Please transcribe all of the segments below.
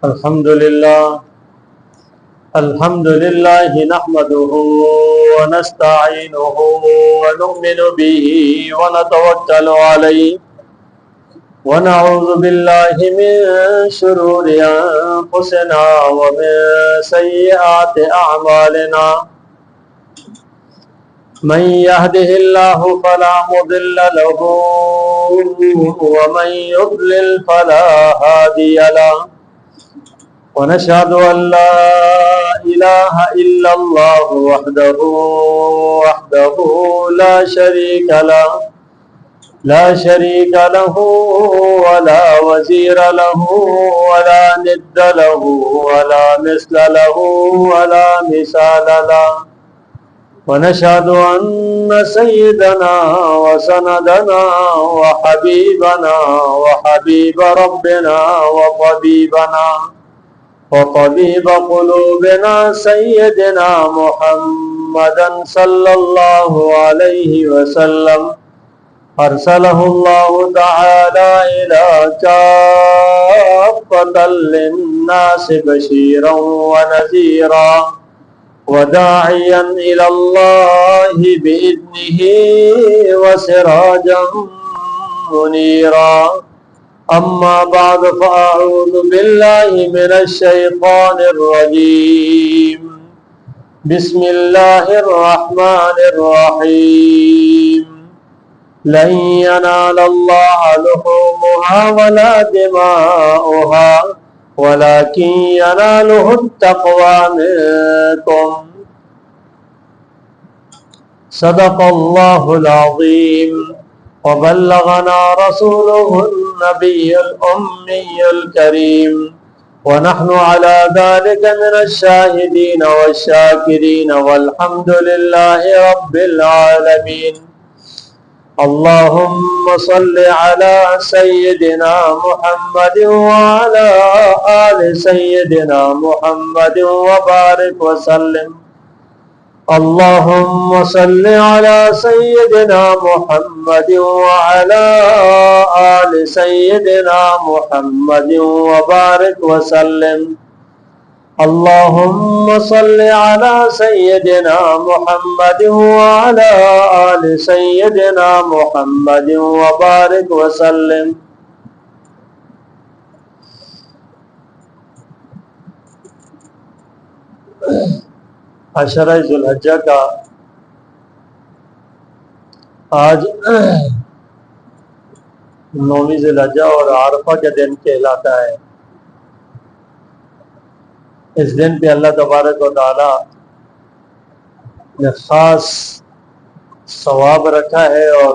الحمد لله نحمده ونستعينه ونؤمن به ونتوكل عليه ونعوذ بالله من شرور أنفسنا ومن سيئات أعمالنا من يهده الله فلا مضل له ومن يضلل فلا هادي له ونشهد أن لا إله إلا الله وحده لا شريك له ولا وزير له ولا ند له ولا مثل له ولا مثال له ونشهد أن سيدنا وسندنا وحبيبنا وحبيب ربنا وطبيب قلوبنا سيدنا محمدا صلى الله عليه وسلم أرسله الله تعالى إلى كافة للناس بشيرا ونذيرا وداعيا إلى الله بإذنه وسراجا منيرا أما بعد فأعوذ بالله من الشيطان الرجيم بسم الله الرحمن الرحيم لن ينال الله لحومها ولا دماؤها ولكن يناله التقوى منكم صدق الله العظيم وبلغنا رسوله النبي الأمي الكريم ونحن على ذلك من الشاهدين والشاكرين والحمد لله رب العالمين اللهم صل على سيدنا محمد وعلى آل سيدنا محمد وبارك وسلم اللهم صل على سيدنا محمد وعلى آل سيدنا محمد وبارك وسلم اللهم صل على سيدنا محمد وعلى آل سيدنا محمد وبارك وسلم عشرہ ذو الحجہ کا آج 9ویں ذو الحجہ اور عرفہ کا دن کہلاتا ہے۔ اس دن پہ اللہ تبارک و تعالی نے خاص ثواب رکھا ہے اور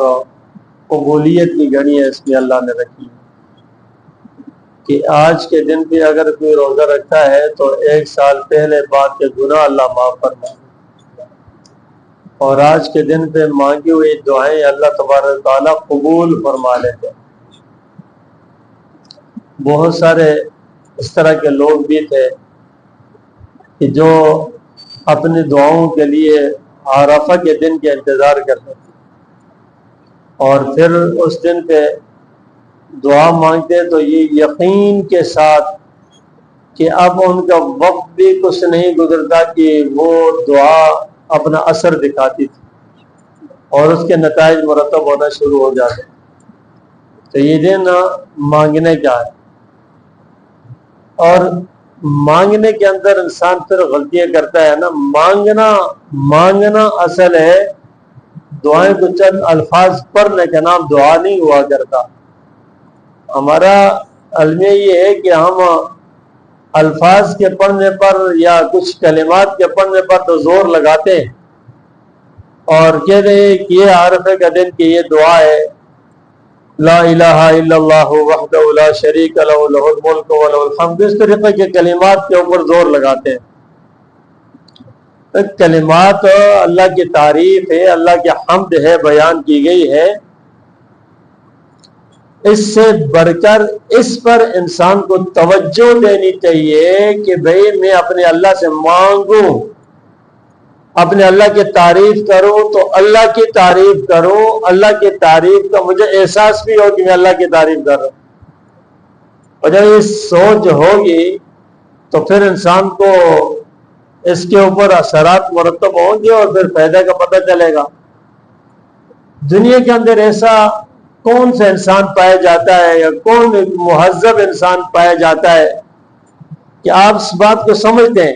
قبولیت کی گھڑی ہے اس میں اللہ نے رکھی کہ آج کے دن پہ اگر کوئی روزہ رکھتا ہے تو 1 سال پہلے بعد کے گناہ اللہ معاف فرمائے، اور آج کے دن پہ مانگی ہوئی دعائیں اللہ تبارک و تعالی قبول فرما لیتے ہیں۔ بہت سارے اس طرح کے لوگ بھی تھے کہ جو اپنی دعاؤں کے لیے عرفہ کے دن کے انتظار کرتے تھے اور پھر اس دن پہ دعا مانگتے تو یہ یقین کے ساتھ کہ اب ان کا وقت بھی کچھ نہیں گزرتا کہ وہ دعا اپنا اثر دکھاتی تھی اور اس کے نتائج مرتب ہونا شروع ہو جاتے۔ تو یہ دن مانگنے کا ہے، اور مانگنے کے اندر انسان پھر غلطیاں کرتا ہے نا۔ مانگنا اصل ہے، دعائیں کو چند الفاظ پڑھنے کا نام دعا نہیں ہوا کرتا۔ ہمارا المیہ یہ ہے کہ ہم الفاظ کے پڑھنے پر یا کچھ کلمات کے پڑھنے پر تو زور لگاتے ہیں اور کہتے ہیں کہ یہ عرفے کا دن کی یہ دعا ہے، لا الہ الا اللہ وحدہ لا شریک لہ لہ الملک ولہ الحمد، اس طریقے کے کلمات کے اوپر زور لگاتے ہیں۔ کلمات اللہ کی تعریف ہے، اللہ کی حمد ہے، بیان کی گئی ہے، اس سے بڑھ کر اس پر انسان کو توجہ دینی چاہیے کہ بھئی میں اپنے اللہ سے مانگوں، اپنے اللہ کی تعریف کروں تو اللہ کی تعریف کروں، اللہ کی تعریف کا مجھے احساس بھی ہو کہ میں اللہ کی تعریف کر رہا ہوں۔ اور جب یہ سوچ ہوگی تو پھر انسان کو اس کے اوپر اثرات مرتب ہوں گے اور پھر فائدہ کا پتہ چلے گا۔ دنیا کے اندر ایسا کون سا انسان پایا جاتا ہے یا کون مہذب انسان پایا جاتا ہے کہ آپ اس بات کو سمجھتے ہیں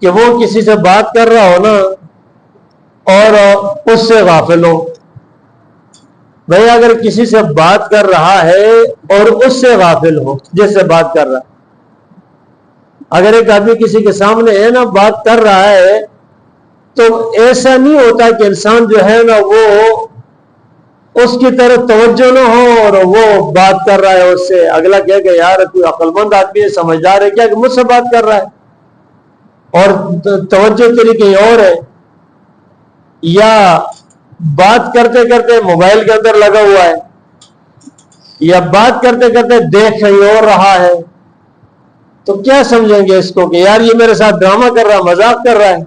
کہ وہ کسی سے بات کر رہا ہو نا اور اس سے غافل ہو؟ بھائی اگر کسی سے بات کر رہا ہے اور اس سے غافل ہو جس سے بات کر رہا ہے، اگر ایک آدمی کسی کے سامنے ہے نا بات کر رہا ہے تو ایسا نہیں ہوتا کہ انسان جو ہے نا وہ اس کی طرف توجہ نہ ہو اور وہ بات کر رہا ہے اس سے، اگلا کہے کہ یار کوئی عقل مند آدمی ہے، سمجھدار ہے کیا کہ مجھ سے بات کر رہا ہے اور توجہ تیری کہیں اور ہے، یا بات کرتے کرتے موبائل کے اندر لگا ہوا ہے، یا بات کرتے کرتے دیکھ کہیں اور رہا ہے، تو کیا سمجھیں گے اس کو کہ یار یہ میرے ساتھ ڈرامہ کر رہا ہے، مذاق کر رہا ہے۔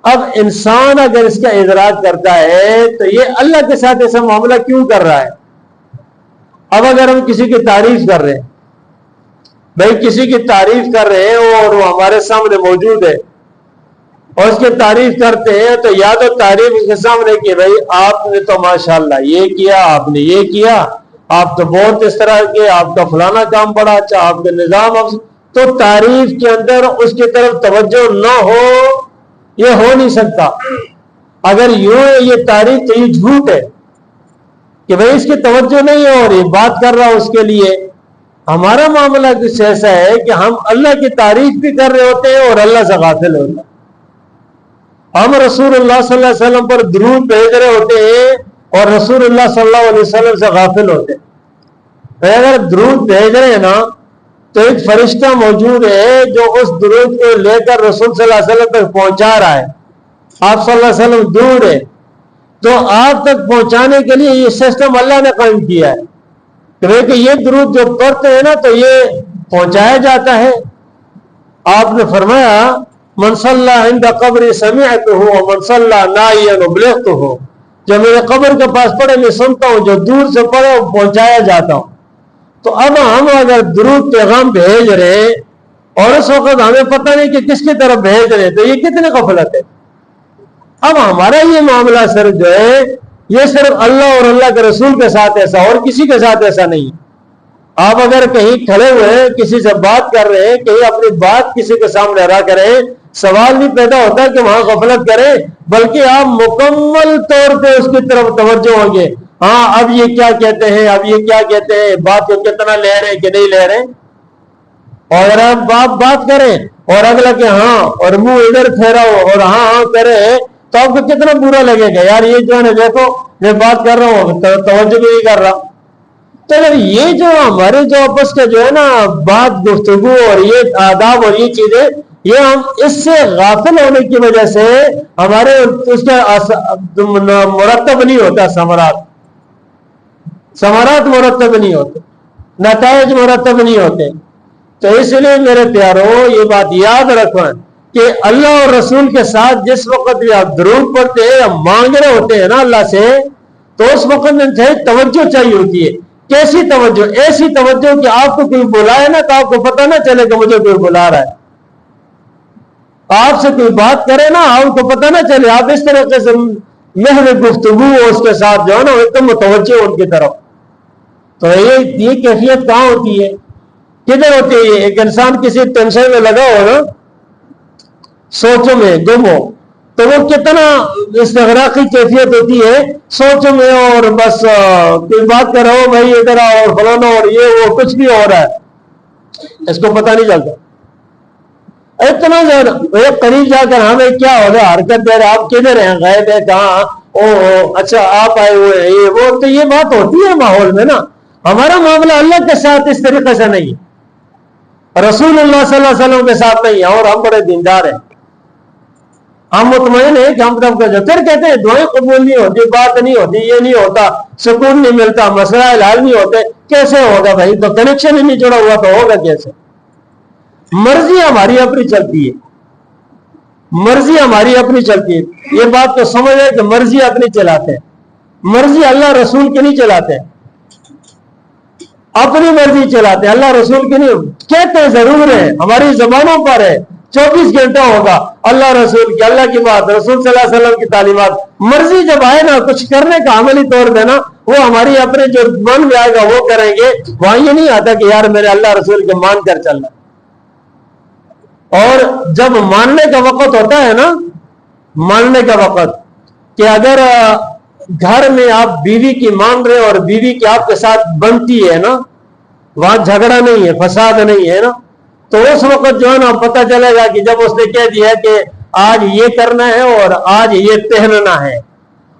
اب انسان اگر اس کا ادراک کرتا ہے تو یہ اللہ کے ساتھ ایسا معاملہ کیوں کر رہا ہے؟ اب اگر ہم کسی کی تعریف کر رہے ہیں، بھائی کسی کی تعریف کر رہے ہیں اور وہ ہمارے سامنے موجود ہے اور اس کی تعریف کرتے ہیں تو یا تو تعریف اس کے سامنے کہ بھائی آپ نے تو ماشاءاللہ یہ کیا، آپ نے یہ کیا، آپ تو بہت اس طرح کے، آپ کا فلانا کام بڑا اچھا، آپ کا نظام، تو تعریف کے اندر اس کی طرف توجہ نہ ہو، یہ ہو نہیں سکتا۔ اگر یوں ہے یہ تعریف تو یہ جھوٹ ہے کہ بھائی اس کی توجہ نہیں ہے اور یہ بات کر رہا اس کے لیے۔ ہمارا معاملہ کچھ ایسا ہے کہ ہم اللہ کی تعریف بھی کر رہے ہوتے ہیں اور اللہ سے غافل ہوتے ہیں۔ ہم رسول اللہ صلی اللہ علیہ وسلم پر درود بھیج رہے ہوتے ہیں اور رسول اللہ صلی اللہ علیہ وسلم سے غافل ہوتے ہیں۔ اگر درود بھیج رہے ہیں نا تو ایک فرشتہ موجود ہے جو اس درود کو لے کر رسول صلی اللہ علیہ وسلم تک پہنچا رہا ہے، آپ صلی اللہ علیہ وسلم دور ہے، تو آپ تک پہنچانے کے لیے یہ سسٹم اللہ نے قائم کیا ہے کہ یہ درود جو پڑھتے ہیں نا تو یہ پہنچایا جاتا ہے۔ آپ نے فرمایا من صلی عند قبر سمعته ومن صلی نائیا ابلغته، جو میرے قبر کے پاس پڑھے میں سنتا ہوں، جو دور سے پڑھے وہ پہنچایا جاتا ہوں۔ تو اب ہم اگر درود پیغام بھیج رہے ہیں اور اس وقت ہمیں پتہ نہیں کہ کس کی طرف بھیج رہے ہیں تو یہ کتنے غفلت ہے۔ اب ہمارا یہ معاملہ صرف جو ہے یہ صرف اللہ اور اللہ کے رسول کے ساتھ ایسا، اور کسی کے ساتھ ایسا نہیں۔ آپ اگر کہیں کھڑے ہوئے کسی سے بات کر رہے ہیں، کہیں اپنی بات کسی کے سامنے رہا کریں، سوال نہیں پیدا ہوتا کہ وہاں غفلت کریں، بلکہ آپ مکمل طور پہ اس کی طرف توجہ ہوں گے۔ ہاں اب یہ کیا کہتے ہیں، اب یہ کیا کہتے ہیں، بات کو کتنا لے رہے ہیں کہ نہیں لے رہے۔ اور اگر آپ بات کریں اور اگلا کہ ہاں اور منہ ادھر پھیرا ہو اور ہاں ہاں کرے تو آپ کو کتنا برا لگے گا، یار یہ جو ہے نا دیکھو میں بات کر رہا ہوں توجہ بھی نہیں کر رہا۔ تو اگر یہ جو ہمارے جو آپس کا جو ہے نا بات گفتگو اور یہ آداب اور یہ چیزیں، یہ ہم اس سے غافل ہونے کی وجہ سے ہمارے اس کا مرتب نہیں ہوتا، ثمرات مرتب نہیں ہوتے، نتائج مرتب نہیں ہوتے۔ تو اس لیے میرے پیاروں یہ بات یاد رکھیں کہ اللہ اور رسول کے ساتھ جس وقت بھی آپ درود پڑھتے ہیں یا مانگ رہے ہوتے ہیں نا اللہ سے، تو اس وقت میں توجہ چاہیے ہوتی ہے۔ کیسی توجہ؟ ایسی توجہ کہ آپ کو کوئی بلائے نا تو آپ کو پتہ نہ چلے کہ مجھے کوئی بلا رہا ہے، آپ سے کوئی بات کرے نا آپ کو پتہ نہ چلے، آپ اس طرح سے محض گفتگو اس کے ساتھ جو ہے نا ایک دم متوجہ ان کی طرف۔ تو یہ کیفیت کہاں ہوتی ہے، کدھر ہوتی ہے؟ ایک انسان کسی ٹینشن میں لگا ہو نا، سوچوں میں گم ہو، تو وہ کتنا استغراقی کیفیت ہوتی ہے سوچوں میں، اور بس کوئی بات کر رہا ہو بھائی ادھر اور فلانا اور یہ وہ کچھ بھی ہو رہا ہے، اس کو پتہ نہیں چلتا۔ اتنا قریب جا کر ہمیں کیا ہو رہا حرکت دے رہے، آپ کدھر ہیں، غائب ہے کہاں، او اچھا آپ آئے ہوئے ہیں یہ وہ، تو یہ بات ہوتی ہے ماحول میں نا۔ ہمارا معاملہ اللہ کے ساتھ اس طریقے سے نہیں ہے، رسول اللہ صلی اللہ علیہ وسلم کے ساتھ نہیں ہے، اور ہم بڑے دیندار ہیں، ہم مطمئن ہیں کہ ہم کب کر جاتے، پھر کہتے ہیں دعائیں قبول نہیں ہوتی، بات نہیں ہوتی، یہ نہیں ہوتا، سکون نہیں ملتا، مسائل حل نہیں ہوتے۔ کیسے ہوگا بھائی؟ تو کنیکشن ہی نہیں جڑا ہوا تو ہوگا کیسے؟ مرضی ہماری اپنی چلتی ہے، مرضی ہماری اپنی چلتی ہے، یہ بات تو سمجھ ہے کہ مرضی اپنی چلاتے ہیں، مرضی اللہ رسول کی نہیں چلاتے، اپنی مرضی چلاتے، اللہ رسول کی نہیں۔ کہتے ضرور ہے، ہماری زبانوں پر ہے، 24 گھنٹہ ہوگا اللہ رسول کی، اللہ کی بات، رسول صلی اللہ علیہ وسلم کی تعلیمات، مرضی جب آئے نا کچھ کرنے کا عملی طور پہ نا، وہ ہماری اپنے جو من میں آئے گا وہ کریں گے، وہاں یہ نہیں آتا کہ یار میرے اللہ رسول کے مان کر چلنا۔ اور جب ماننے کا وقت ہوتا ہے نا، ماننے کا وقت، کہ اگر گھر میں آپ بیوی کی مان رہے اور بیوی کی آپ کے ساتھ بنتی ہے نا، وہاں جھگڑا نہیں ہے، فساد نہیں ہے نا، تو اس وقت جو ہے نا پتہ چلے گا کہ جب اس نے کہہ دیا کہ آج یہ کرنا ہے اور آج یہ پہننا ہے،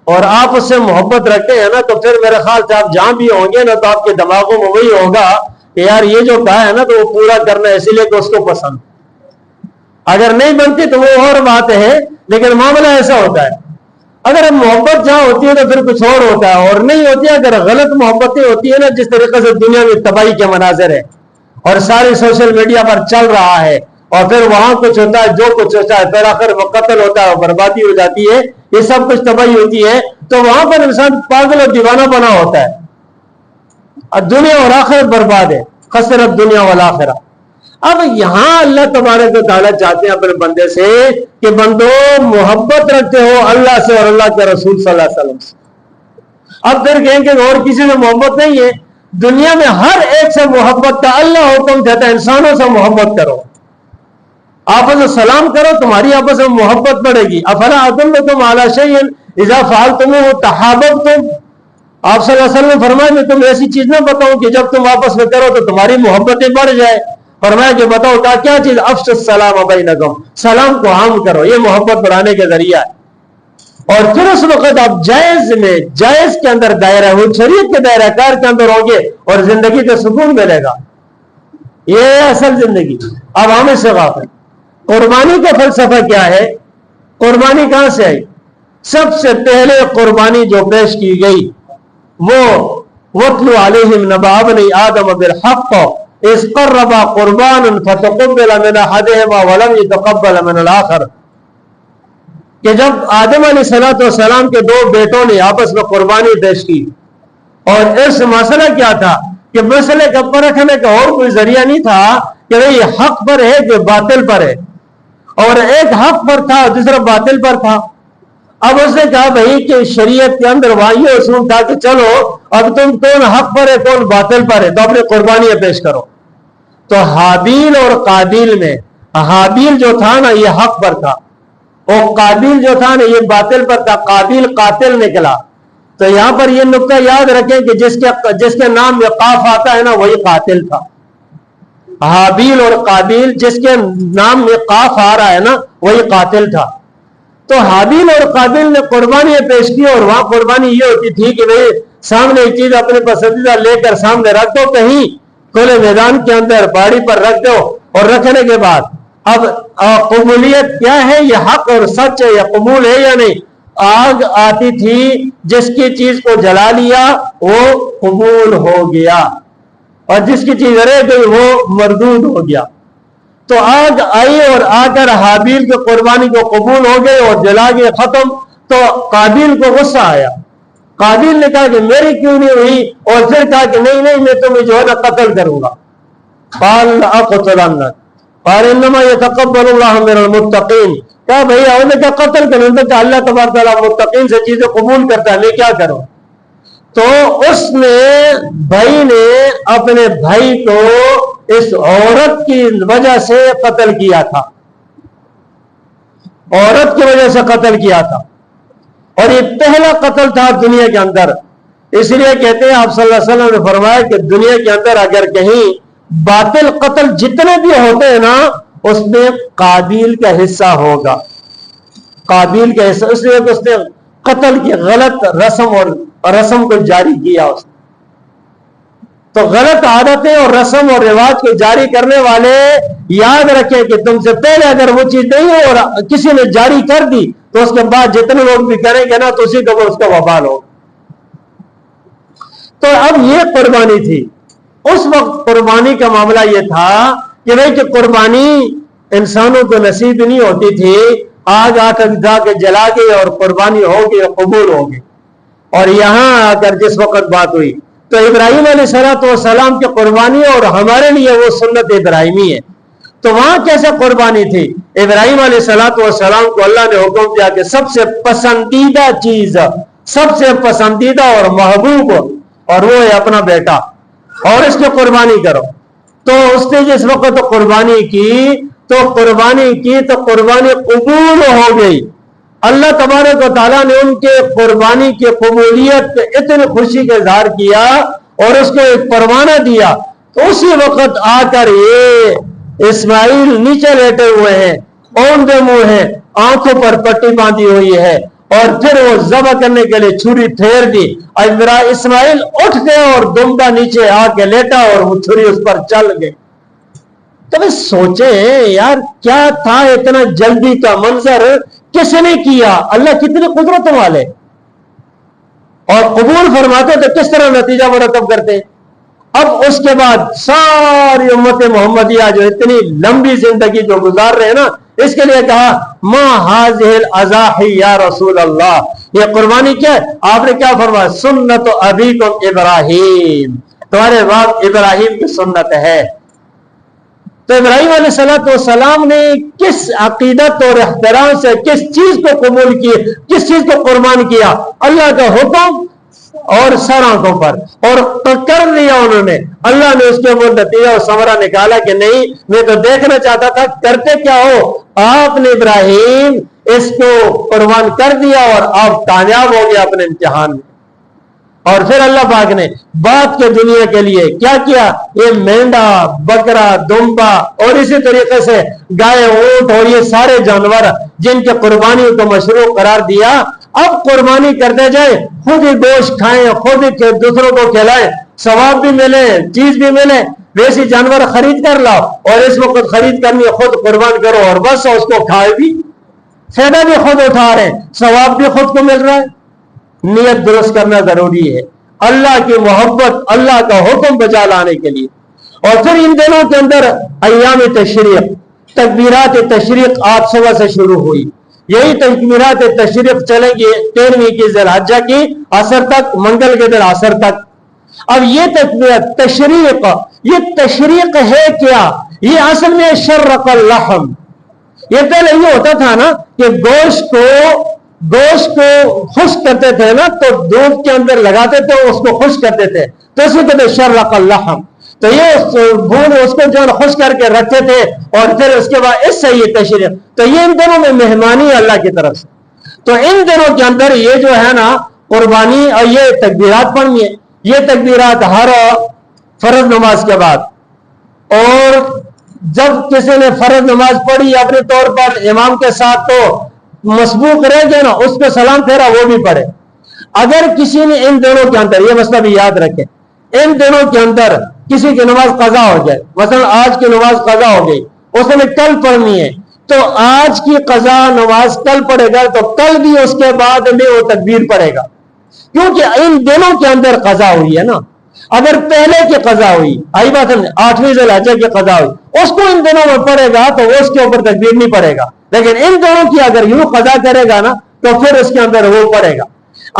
اور آپ اس سے محبت رکھتے ہیں نا، تو پھر میرے خیال سے آپ جہاں بھی ہوں گے نا تو آپ کے دماغوں میں وہی ہوگا کہ یار یہ جو کہا ہے نا تو وہ پورا کرنا ہے، اسی لیے کہ اس کو پسند۔ اگر نہیں بنتی تو وہ اور بات ہے، لیکن معاملہ ایسا ہوتا ہے۔ اگر محبت جہاں ہوتی ہے تو پھر کچھ اور ہوتا ہے، اور نہیں ہوتی ہے اگر غلط محبتیں ہوتی ہے نا، جس طریقے سے دنیا میں تباہی کے مناظر ہے اور ساری سوشل میڈیا پر چل رہا ہے، اور پھر وہاں کچھ ہوتا ہے جو کچھ ہوتا ہے، پھر آخر وہ قتل ہوتا ہے، بربادی ہو جاتی ہے، یہ سب کچھ تباہی ہوتی ہے، تو وہاں پر انسان پاگل اور دیوانہ بنا ہوتا ہے، اور دنیا اور آخرت برباد ہے، خسرت دنیا والآخرہ۔ اب یہاں اللہ تبارک و تعالیٰ چاہتے ہیں اپنے بندے سے کہ بندو محبت رکھتے ہو اللہ سے اور اللہ کے رسول صلی اللہ علیہ وسلم سے۔ اب پھر کہیں کہ اور کسی سے محبت نہیں ہے، دنیا میں ہر ایک سے محبت کا اللہ حکم دیتا ہے، انسانوں سے محبت کرو، آپس میں سلام کرو، تمہاری آپس میں محبت بڑھے گی۔ افلا ادلکم علی شیء اذا فعلتموه تحاببتم، آپ صلی اللہ علیہ وسلم نے فرمایا میں تم ایسی چیز نہ بتاؤں کہ جب تم آپس میں کرو تو تمہاری محبتیں بڑھ جائے۔ فرمایا کہ بتاؤ کیا چیز؟ افشوا السلام بینکم، سلام کو عام کرو، یہ محبت بڑھانے کا ذریعہ ہے۔ اور پھر اس وقت آپ جائز میں، جائز کے اندر دائرہ، وہ شریعت کے دائرہ کار کے اندر ہوں گے اور زندگی کا سکون ملے گا، یہ ہے اصل زندگی۔ اب ہم اس سے غافل۔ قربانی کا فلسفہ کیا ہے؟ قربانی کہاں سے آئی؟ سب سے پہلے قربانی جو پیش کی گئی وہ وَاتْلُ عَلَيْهِمْ نَبَأَ ابْنَيْ آدَمَ بِالْحَقِّ إِذْ قَرَّبَا قُرْبَانًا فَتُقُبِّلَ مِنْ أَحَدِهِمَا وَلَمْ يَتَقَبَّلْ مِنَ الْآخَرِ، کہ جب آدم علیہ السلام کے دو بیٹوں نے آپس میں قربانی پیش کی، اور اس مسئلہ کیا تھا کہ مسئلے کا پرکھنے کا اور کوئی ذریعہ نہیں تھا کہ یہ حق پر ہے کہ باطل پر ہے، اور ایک حق پر تھا دوسرا باطل پر تھا۔ اب اس نے کہا بھائی کہ شریعت کے اندر وہاں یہ اصول تھا کہ چلو اب تم کون حق پر ہے کون باطل پر ہے، تو اپنی قربانیاں پیش کرو۔ تو حابیل اور قابیل میں، حابیل جو تھا نا یہ حق پر تھا، اور قابیل جو تھا نا یہ باطل پر تھا، قابیل قاتل نکلا۔ تو یہاں پر یہ نقطہ یاد رکھیں کہ جس کے نام میں قاف آتا ہے نا وہی قاتل تھا۔ حابیل اور قابیل جس کے نام میں قاف آ رہا ہے نا وہی قاتل تھا۔ تو حابیل اور قابیل نے قربانیاں پیش کی، اور وہاں قربانی یہ ہوتی تھی کہ بھئی سامنے ایک چیز اپنے پسندیدہ لے کر سامنے رکھ دو، کہیں کھلے میدان کے اندر پہاڑی پر رکھ دو، اور رکھنے کے بعد اب قبولیت کیا ہے، یہ حق اور سچ ہے یا قبول ہے یا نہیں۔ آگ آتی تھی، جس کی چیز کو جلا لیا وہ قبول ہو گیا، اور جس کی چیز رہ گئی وہ مردود ہو گیا۔ تو آگ آئی اور آ کر حابیل کی قربانی کو قبول ہو گئے اور جلا گئے، ختم۔ تو قابیل کو غصہ آیا، قابیل نے کہا کہ میری کیوں نہیں ہوئی، اور پھر کہا کہ نہیں میں تمہیں جو ہے نا قتل کروں گا۔ قال لأقتلنک قال انما يتقبل الله من المتقین، کہا بھئی انہوں نے کہا قتل کروں گا، کہ اللہ تبارک تعالیٰ متقین سے چیزیں قبول کرتا ہے، میں کیا کروں۔ تو اس نے بھائی نے اپنے بھائی کو اس عورت کی وجہ سے قتل کیا تھا، عورت کی وجہ سے قتل کیا تھا، اور یہ پہلا قتل تھا دنیا کے اندر۔ اس لیے کہتے ہیں آپ صلی اللہ علیہ وسلم نے فرمایا کہ دنیا کے اندر اگر کہیں باطل قتل جتنے بھی ہوتے ہیں نا اس میں قابیل کا حصہ ہوگا، قابیل کا حصہ، اس لیے کہ اس نے قتل کی غلط رسم اور رسم کو جاری کیا اس نے۔ تو غلط عادتیں اور رسم اور رواج کو جاری کرنے والے یاد رکھیں کہ تم سے پہلے اگر وہ چیز نہیں ہے اور کسی نے جاری کر دی تو اس کے بعد جتنے لوگ بھی کریں گے نا تو اسی کو اس کا وبال ہو۔ تو اب یہ قربانی تھی، اس وقت قربانی کا معاملہ یہ تھا کہ بھئی کہ قربانی انسانوں کو نصیب نہیں ہوتی تھی، آگ آ کر جا کے جلا گئی اور قربانی ہوگی اور قبول ہوگی۔ اور یہاں آ کر جس وقت بات ہوئی تو ابراہیم علیہ السلام کی قربانی اور ہمارے لیے وہ سنت ابراہیمی ہے. تو وہاں کیسے قربانی تھی؟ ابراہیم علیہ السلام کو اللہ نے حکم دیا کہ سب سے پسندیدہ چیز، سب سے پسندیدہ اور محبوب، اور وہ ہے اپنا بیٹا، اور اس کی قربانی کرو. تو اس نے جس وقت قربانی کی تو قربانی قبول ہو گئی. اللہ تبارک و تعالیٰ نے ان کے قربانی کی قبولیت پہ اتنی خوشی کا اظہار کیا اور اس کو ایک پروانہ دیا. تو اسی وقت آ کر یہ اسماعیل نیچے لیٹے ہوئے ہیں، اوندے منہ ہیں، آنکھوں پر پٹی باندھی ہوئی ہے، اور پھر وہ ذبح کرنے کے لیے چھری پھیر دی. اسماعیل اٹھ گئے اور دمبا نیچے آ کے لیٹا اور وہ چھری اس پر چل گئی. تو سوچیں یار کیا تھا اتنا جلدی کا منظر، کس نے کیا؟ اللہ کتنی قدرت والے، اور قبول فرماتے تو کس طرح نتیجہ مرتب کرتے. اب اس کے بعد ساری امت محمدیہ جو اتنی لمبی زندگی جو گزار رہے ہیں نا، اس کے لیے کہا ما هذه الاضاحی یا رسول اللہ، یہ قربانی کیا ہے؟ آپ نے کیا فرمایا؟ سنت ابیکم ابراہیم، تمہارے باپ ابراہیم کی سنت ہے. تو ابراہیم علیہ السلام نے کس عقیدت اور احترام سے کس چیز کو قبول کی، کس چیز کو قربان کیا؟ اللہ کا حکم اور سر آنکھوں پر، اور کر لیا انہوں نے. اللہ نے اس کے اوپر نتیجہ اور ثمرہ نکالا کہ نہیں، میں تو دیکھنا چاہتا تھا کرتے کیا ہو. آپ نے ابراہیم اس کو قربان کر دیا اور آپ کامیاب ہو گئے اپنے امتحان میں. اور پھر اللہ پاک نے بعد کے دنیا کے لیے کیا کیا؟ یہ مینڈا، بکرا، دمبا اور اسی طریقے سے گائے، اونٹ اور یہ سارے جانور جن کے قربانی کو مشروع قرار دیا، اب قربانی کرتے جائیں، خود ہی گوشت کھائیں، خود ہی دوسروں کو کھلائیں، ثواب بھی ملے، چیز بھی ملے. ویسی جانور خرید کر لاؤ، اور اس وقت خرید کرنی خود قربان کرو، اور بس اس کو کھائے بھی، فائدہ بھی خود اٹھا رہے ہیں، ثواب بھی خود کو مل رہا ہے. نیت درست کرنا ضروری ہے اللہ کی محبت، اللہ کا حکم بجا لانے کے لیے. اور پھر ان دنوں کے اندر ایام تشریق، تکبیرات تشریق 8 صبح سے شروع ہوئی. یہی تکبیرات تشریق چلیں گی 13ویں کی ذی الحجہ کی عصر تک، منگل کے دن عصر تک. اب یہ تکبیرات تشریق، یہ تشریق ہے کیا؟ یہ اصل میں شرق اللحم. یہ پہلے یہ ہوتا تھا نا کہ گوشت کو خشک کرتے تھے نا، تو دودھ کے اندر لگاتے تھے، اس کو خشک کرتے تھے، تو اسی کہتے شرق اللحم. تو یہ بھون اس کو جو خشک کر کے رکھتے تھے، اور پھر اس کے بعد اس سے یہ تشریق. تو یہ ان دنوں میں مہمانی اللہ کی طرف سے. تو ان دنوں کے اندر یہ جو ہے نا قربانی اور یہ تکبیرات پڑھنی ہے. یہ تکبیرات ہر فرض نماز کے بعد، اور جب کسی نے فرض نماز پڑھی اپنے طور پر امام کے ساتھ تو مسبوق رہ گیا نا، اس پہ سلام پھیرا وہ بھی پڑھے. اگر کسی نے ان دنوں کے اندر، یہ مسئلہ بھی یاد رکھیں، ان دنوں کے اندر کسی کی نماز قضا ہو جائے، مثلا آج کی نماز قضا ہو گئی، اس نے کل پڑھنی ہے، تو آج کی قضا نماز کل پڑھے گا تو کل بھی اس کے بعد میں وہ تکبیر پڑھے گا، کیونکہ ان دنوں کے اندر قضا ہوئی ہے نا. اگر پہلے کی قضا ہوئی، آئی بات ہے، 8ویں ذی الحجہ کی قضا ہوئی، اس کو ان دنوں میں پڑھے گا تو وہ اس کے اوپر تکبیر نہیں پڑے گا. لیکن ان دنوں کی اگر یوں قضا کرے گا نا تو پھر اس کے اندر وہ پڑے گا.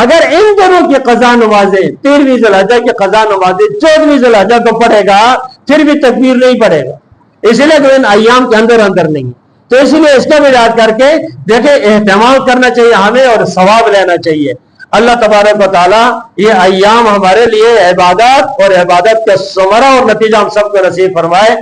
اگر ان دنوں کی قضا نمازیں، 13ویں ذی الحجہ کی قضا نمازیں 14ویں ذی الحجہ کو پڑھے گا، پھر بھی تکبیر نہیں پڑے گا، اس لیے کہ ان ایام کے اندر نہیں. تو اس لیے اس کا بھی یاد کر کے دیکھیں، اہتمام کرنا چاہیے ہمیں اور ثواب لینا چاہیے. اللہ تبارک و تعالیٰ یہ ایام ہمارے لیے عبادت اور عبادت کا ثمرہ اور نتیجہ ہم سب کو نصیب فرمائے.